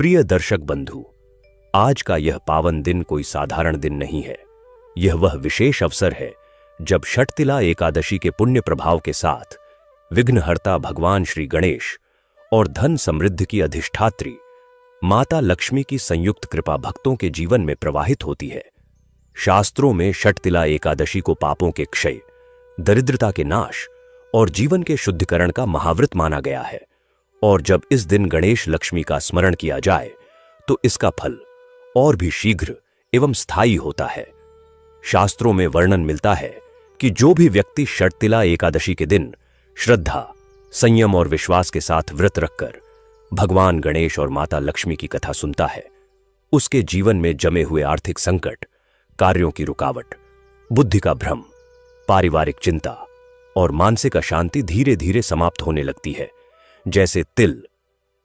प्रिय दर्शक बंधु, आज का यह पावन दिन कोई साधारण दिन नहीं है। यह वह विशेष अवसर है जब षटतिला एकादशी के पुण्य प्रभाव के साथ विघ्नहर्ता भगवान श्री गणेश और धन समृद्धि की अधिष्ठात्री माता लक्ष्मी की संयुक्त कृपा भक्तों के जीवन में प्रवाहित होती है। शास्त्रों में षटतिला एकादशी को पापों के क्षय, दरिद्रता के नाश और जीवन के शुद्धिकरण का महाव्रत माना गया है। और जब इस दिन गणेश लक्ष्मी का स्मरण किया जाए तो इसका फल और भी शीघ्र एवं स्थायी होता है। शास्त्रों में वर्णन मिलता है कि जो भी व्यक्ति षटतिला एकादशी के दिन श्रद्धा, संयम और विश्वास के साथ व्रत रखकर भगवान गणेश और माता लक्ष्मी की कथा सुनता है, उसके जीवन में जमे हुए आर्थिक संकट, कार्यों की रुकावट, बुद्धि का भ्रम, पारिवारिक चिंता और मानसिक अशांति धीरे धीरे समाप्त होने लगती है। जैसे तिल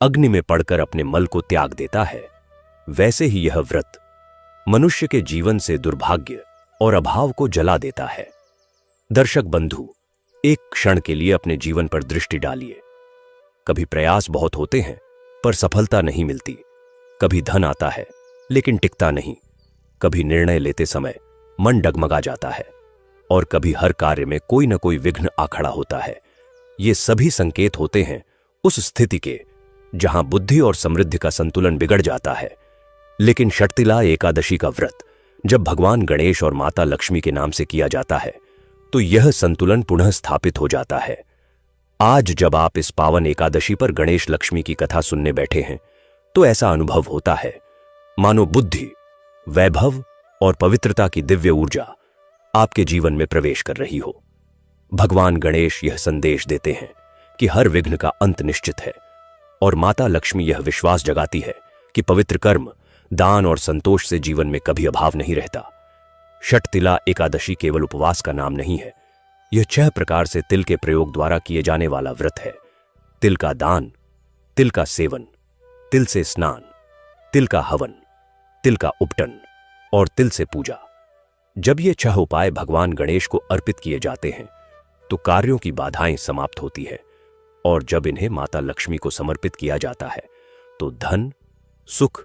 अग्नि में पड़कर अपने मल को त्याग देता है, वैसे ही यह व्रत मनुष्य के जीवन से दुर्भाग्य और अभाव को जला देता है। दर्शक बंधु, एक क्षण के लिए अपने जीवन पर दृष्टि डालिए। कभी प्रयास बहुत होते हैं पर सफलता नहीं मिलती, कभी धन आता है लेकिन टिकता नहीं, कभी निर्णय लेते समय मन डगमगा जाता है और कभी हर कार्य में कोई न कोई विघ्न आ खड़ा होता है। ये सभी संकेत होते हैं उस स्थिति के जहां बुद्धि और समृद्धि का संतुलन बिगड़ जाता है। लेकिन षटतिला एकादशी का व्रत जब भगवान गणेश और माता लक्ष्मी के नाम से किया जाता है तो यह संतुलन पुनः स्थापित हो जाता है। आज जब आप इस पावन एकादशी पर गणेश लक्ष्मी की कथा सुनने बैठे हैं तो ऐसा अनुभव होता है मानो बुद्धि, वैभव और पवित्रता की दिव्य ऊर्जा आपके जीवन में प्रवेश कर रही हो। भगवान गणेश यह संदेश देते हैं कि हर विघ्न का अंत निश्चित है और माता लक्ष्मी यह विश्वास जगाती है कि पवित्र कर्म, दान और संतोष से जीवन में कभी अभाव नहीं रहता। षटतिला एकादशी केवल उपवास का नाम नहीं है, यह 6 प्रकार से तिल के प्रयोग द्वारा किए जाने वाला व्रत है। तिल का दान, तिल का सेवन, तिल से स्नान, तिल का हवन, तिल का उपटन और तिल से पूजा। जब ये 6 उपाय भगवान गणेश को अर्पित किए जाते हैं तो कार्यों की बाधाएं समाप्त होती है और जब इन्हें माता लक्ष्मी को समर्पित किया जाता है तो धन, सुख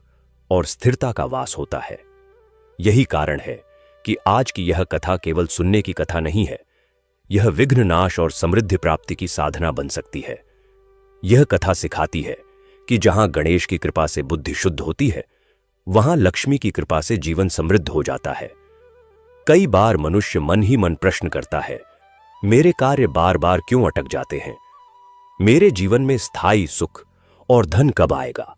और स्थिरता का वास होता है। यही कारण है कि आज की यह कथा केवल सुनने की कथा नहीं है, यह विघ्न नाश और समृद्धि प्राप्ति की साधना बन सकती है। यह कथा सिखाती है कि जहां गणेश की कृपा से बुद्धि शुद्ध होती है, वहां लक्ष्मी की कृपा से जीवन समृद्ध हो जाता है। कई बार मनुष्य मन ही मन प्रश्न करता है, मेरे कार्य बार बार क्यों अटक जाते हैं? मेरे जीवन में स्थायी सुख और धन कब आएगा?